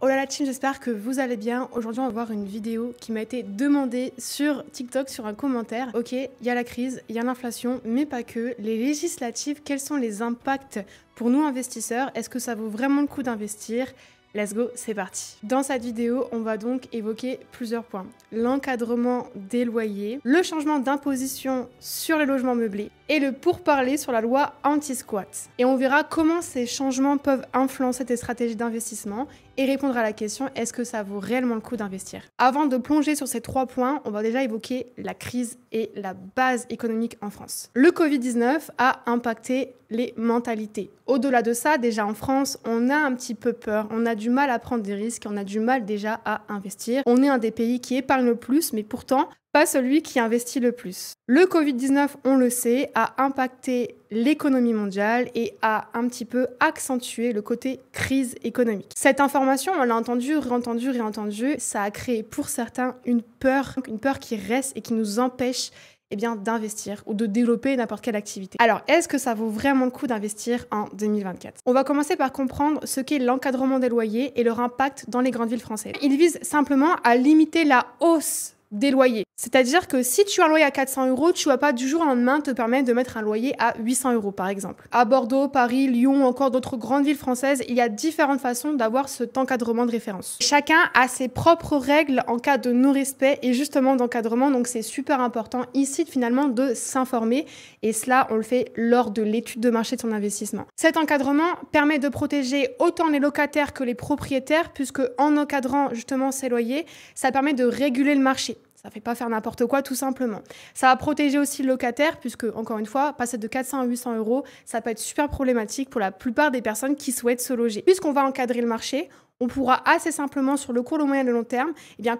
Oh là là team, j'espère que vous allez bien. Aujourd'hui on va voir une vidéo qui m'a été demandée sur TikTok, sur un commentaire. Ok, il y a la crise, il y a l'inflation, mais pas que. Les législatives, quels sont les impacts pour nous investisseurs? Est-ce que ça vaut vraiment le coup d'investir? Let's go, c'est parti. Dans cette vidéo, on va donc évoquer plusieurs points. L'encadrement des loyers, le changement d'imposition sur les logements meublés et le pourparler sur la loi anti-squat. Et on verra comment ces changements peuvent influencer tes stratégies d'investissement et répondre à la question, est-ce que ça vaut réellement le coup d'investir? Avant de plonger sur ces 3 points, on va déjà évoquer la crise et la base économique en France. Le Covid-19 a impacté les mentalités. Au-delà de ça, déjà en France, on a un petit peu peur, on a du mal à prendre des risques, on a du mal déjà à investir. On est un des pays qui épargne le plus, mais pourtant pas celui qui investit le plus. Le Covid-19, on le sait, a impacté l'économie mondiale et a un petit peu accentué le côté crise économique. Cette information, on l'a entendue, réentendue, ça a créé pour certains une peur qui reste et qui nous empêche d'investir ou de développer n'importe quelle activité. Alors, est-ce que ça vaut vraiment le coup d'investir en 2024? On va commencer par comprendre ce qu'est l'encadrement des loyers et leur impact dans les grandes villes françaises. Il vise simplement à limiter la hausse des loyers. C'est-à-dire que si tu as un loyer à 400 €, tu vas pas du jour au lendemain te permettre de mettre un loyer à 800 € par exemple. À Bordeaux, Paris, Lyon, encore d'autres grandes villes françaises, il y a différentes façons d'avoir cet encadrement de référence. Chacun a ses propres règles en cas de non-respect et justement d'encadrement, donc c'est super important ici finalement de s'informer et cela on le fait lors de l'étude de marché de son investissement. Cet encadrement permet de protéger autant les locataires que les propriétaires puisque en encadrant justement ces loyers, ça permet de réguler le marché. Ça ne fait pas faire n'importe quoi, tout simplement. Ça va protéger aussi le locataire, puisque, encore une fois, passer de 400 à 800 €, ça peut être super problématique pour la plupart des personnes qui souhaitent se loger. Puisqu'on va encadrer le marché, on pourra assez simplement, sur le court, le moyen et le long terme,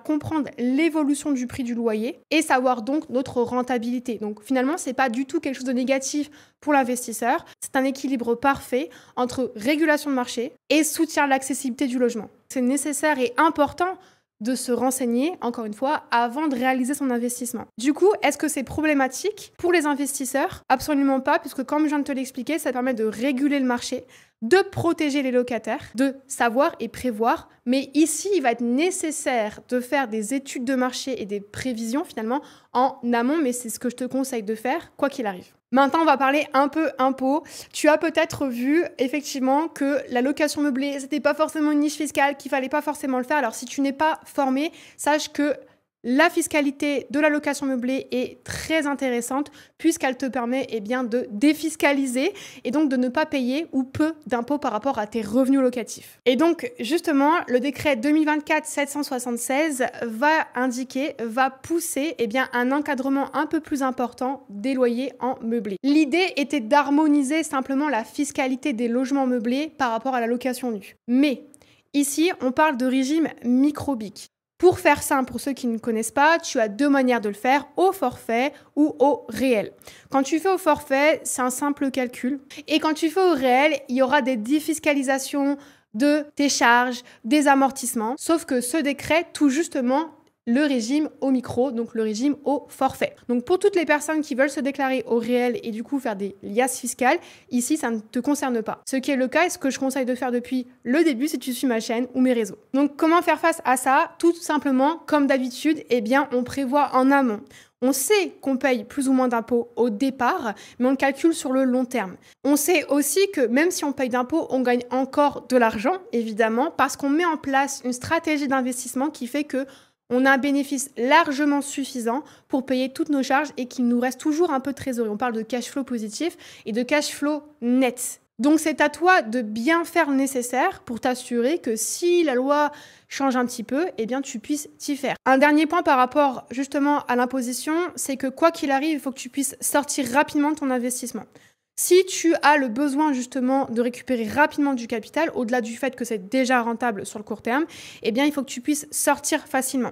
comprendre l'évolution du prix du loyer et savoir donc notre rentabilité. Donc finalement, ce n'est pas du tout quelque chose de négatif pour l'investisseur. C'est un équilibre parfait entre régulation de marché et soutien à l'accessibilité du logement. C'est nécessaire et important de se renseigner, encore une fois, avant de réaliser son investissement. Du coup, est-ce que c'est problématique pour les investisseurs? Absolument pas, puisque comme je viens de te l'expliquer, ça permet de réguler le marché, de protéger les locataires, de savoir et prévoir. Mais ici, il va être nécessaire de faire des études de marché et des prévisions finalement en amont, mais c'est ce que je te conseille de faire, quoi qu'il arrive. Maintenant, on va parler un peu impôts. Tu as peut-être vu effectivement que la location meublée, c'était pas forcément une niche fiscale, qu'il fallait pas forcément le faire. Alors, si tu n'es pas formé, sache que la fiscalité de la location meublée est très intéressante puisqu'elle te permet de défiscaliser et donc de ne pas payer ou peu d'impôts par rapport à tes revenus locatifs. Et donc justement, le décret 2024-776 va pousser un encadrement un peu plus important des loyers en meublé. L'idée était d'harmoniser simplement la fiscalité des logements meublés par rapport à la location nue. Mais ici, on parle de régime micro-BIC. Pour faire simple, pour ceux qui ne connaissent pas, tu as 2 manières de le faire, au forfait ou au réel. Quand tu fais au forfait, c'est un simple calcul. Et quand tu fais au réel, il y aura des défiscalisations de tes charges, des amortissements. Sauf que ce décret touche justement le régime au micro, donc le régime au forfait. Donc pour toutes les personnes qui veulent se déclarer au réel et du coup faire des liasses fiscales, ici ça ne te concerne pas. Ce qui est le cas et ce que je conseille de faire depuis le début si tu suis ma chaîne ou mes réseaux. Donc comment faire face à ça? Tout simplement, comme d'habitude, on prévoit en amont. On sait qu'on paye plus ou moins d'impôts au départ, mais on le calcule sur le long terme. On sait aussi que même si on paye d'impôts, on gagne encore de l'argent, évidemment, parce qu'on met en place une stratégie d'investissement qui fait que on a un bénéfice largement suffisant pour payer toutes nos charges et qu'il nous reste toujours un peu de trésorerie. On parle de cash flow positif et de cash flow net. Donc c'est à toi de bien faire le nécessaire pour t'assurer que si la loi change un petit peu, tu puisses t'y faire. Un dernier point par rapport justement à l'imposition, c'est que quoi qu'il arrive, il faut que tu puisses sortir rapidement de ton investissement. Si tu as le besoin justement de récupérer rapidement du capital, au-delà du fait que c'est déjà rentable sur le court terme, il faut que tu puisses sortir facilement.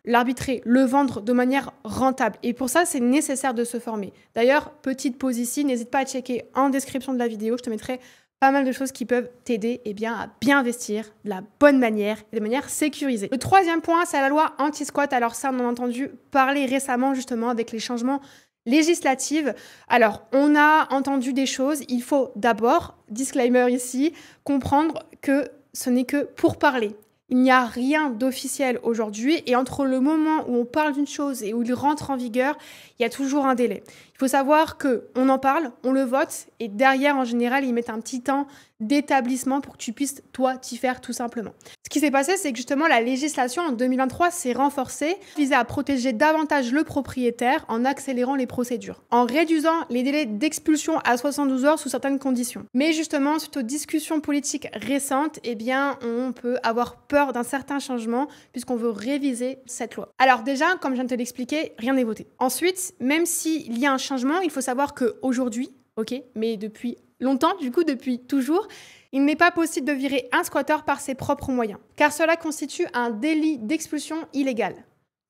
L'arbitrer, le vendre de manière rentable. Et pour ça, c'est nécessaire de se former. D'ailleurs, petite pause ici, n'hésite pas à checker en description de la vidéo, je te mettrai pas mal de choses qui peuvent t'aider à bien investir de la bonne manière et de manière sécurisée. Le 3e point, c'est la loi anti-squat. Alors ça, on en a entendu parler récemment justement avec les changements législative. Alors, on a entendu des choses. Il faut d'abord, disclaimer ici, comprendre que ce n'est que pour parler. Il n'y a rien d'officiel aujourd'hui et entre le moment où on parle d'une chose et où il rentre en vigueur, il y a toujours un délai. Il faut savoir qu'on en parle, on le vote et derrière, en général, ils mettent un petit temps d'établissement pour que tu puisses, toi, t'y faire tout simplement. Ce qui s'est passé, c'est que justement, la législation en 2023 s'est renforcée, visait à protéger davantage le propriétaire en accélérant les procédures, en réduisant les délais d'expulsion à 72 heures sous certaines conditions. Mais justement, suite aux discussions politiques récentes, eh bien, on peut avoir peur d'un certain changement puisqu'on veut réviser cette loi. Alors déjà, comme je viens de te l'expliquer, rien n'est voté. Ensuite, même s'il y a un changement, il faut savoir qu'aujourd'hui, mais depuis longtemps, du coup depuis toujours, il n'est pas possible de virer un squatteur par ses propres moyens, car cela constitue un délit d'expulsion illégale.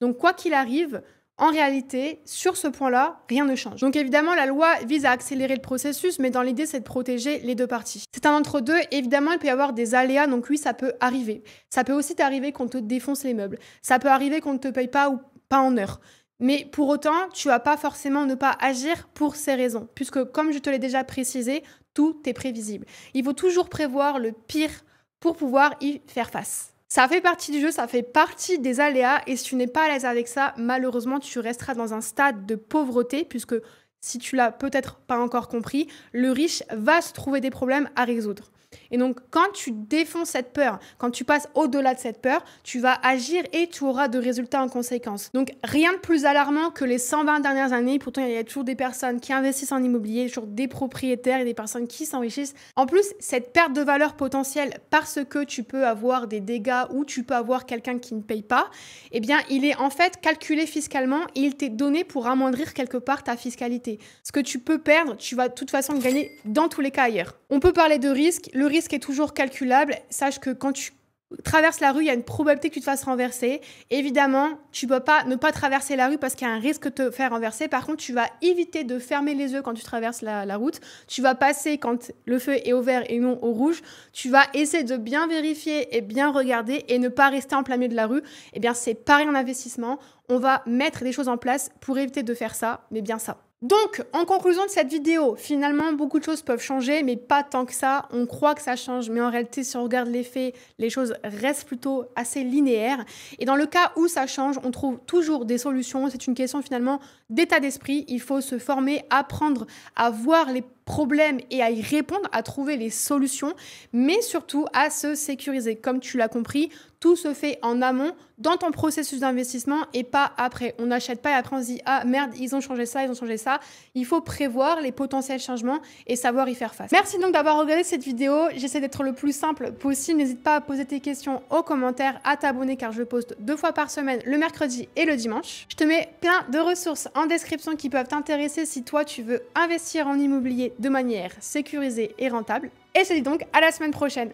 Donc quoi qu'il arrive, en réalité, sur ce point-là, rien ne change. Donc évidemment, la loi vise à accélérer le processus, mais dans l'idée, c'est de protéger les deux parties. C'est un entre-deux, évidemment, il peut y avoir des aléas, donc oui, ça peut arriver. Ça peut aussi t'arriver qu'on te défonce les meubles. Ça peut arriver qu'on ne te paye pas ou pas en heure. Mais pour autant, tu vas pas forcément ne pas agir pour ces raisons, puisque comme je te l'ai déjà précisé, tout est prévisible. Il faut toujours prévoir le pire pour pouvoir y faire face. Ça fait partie du jeu, ça fait partie des aléas, et si tu n'es pas à l'aise avec ça, malheureusement, tu resteras dans un stade de pauvreté, puisque si tu l'as peut-être pas encore compris, le riche va se trouver des problèmes à résoudre. Et donc, quand tu défonces cette peur, quand tu passes au-delà de cette peur, tu vas agir et tu auras de résultats en conséquence. Donc, rien de plus alarmant que les 120 dernières années. Pourtant, il y a toujours des personnes qui investissent en immobilier, toujours des propriétaires et des personnes qui s'enrichissent. En plus, cette perte de valeur potentielle parce que tu peux avoir des dégâts ou tu peux avoir quelqu'un qui ne paye pas, eh bien, il est en fait calculé fiscalement et il t'est donné pour amoindrir quelque part ta fiscalité. Ce que tu peux perdre, tu vas de toute façon gagner dans tous les cas ailleurs. On peut parler de risque. Le risque est toujours calculable. Sache que quand tu traverses la rue, il y a une probabilité que tu te fasses renverser. Évidemment, tu ne peux pas ne pas traverser la rue parce qu'il y a un risque de te faire renverser. Par contre, tu vas éviter de fermer les yeux quand tu traverses la route. Tu vas passer quand le feu est au vert et non au rouge. Tu vas essayer de bien vérifier et bien regarder et ne pas rester en plein milieu de la rue. Eh bien, c'est pareil en investissement. On va mettre des choses en place pour éviter de faire ça, mais bien ça. Donc, en conclusion de cette vidéo, finalement, beaucoup de choses peuvent changer, mais pas tant que ça. On croit que ça change, mais en réalité, si on regarde les faits, les choses restent plutôt assez linéaires. Et dans le cas où ça change, on trouve toujours des solutions. C'est une question finalement d'état d'esprit. Il faut se former, apprendre à voir les problèmes et à y répondre, à trouver les solutions, mais surtout à se sécuriser. Comme tu l'as compris, tout se fait en amont dans ton processus d'investissement et pas après. On n'achète pas et après on se dit « Ah merde, ils ont changé ça, ils ont changé ça ». Il faut prévoir les potentiels changements et savoir y faire face. Merci donc d'avoir regardé cette vidéo. J'essaie d'être le plus simple possible. N'hésite pas à poser tes questions aux commentaires, à t'abonner car je poste 2 fois par semaine, le mercredi et le dimanche. Je te mets plein de ressources en description qui peuvent t'intéresser si toi tu veux investir en immobilier de manière sécurisée et rentable. Et je te dis donc à la semaine prochaine.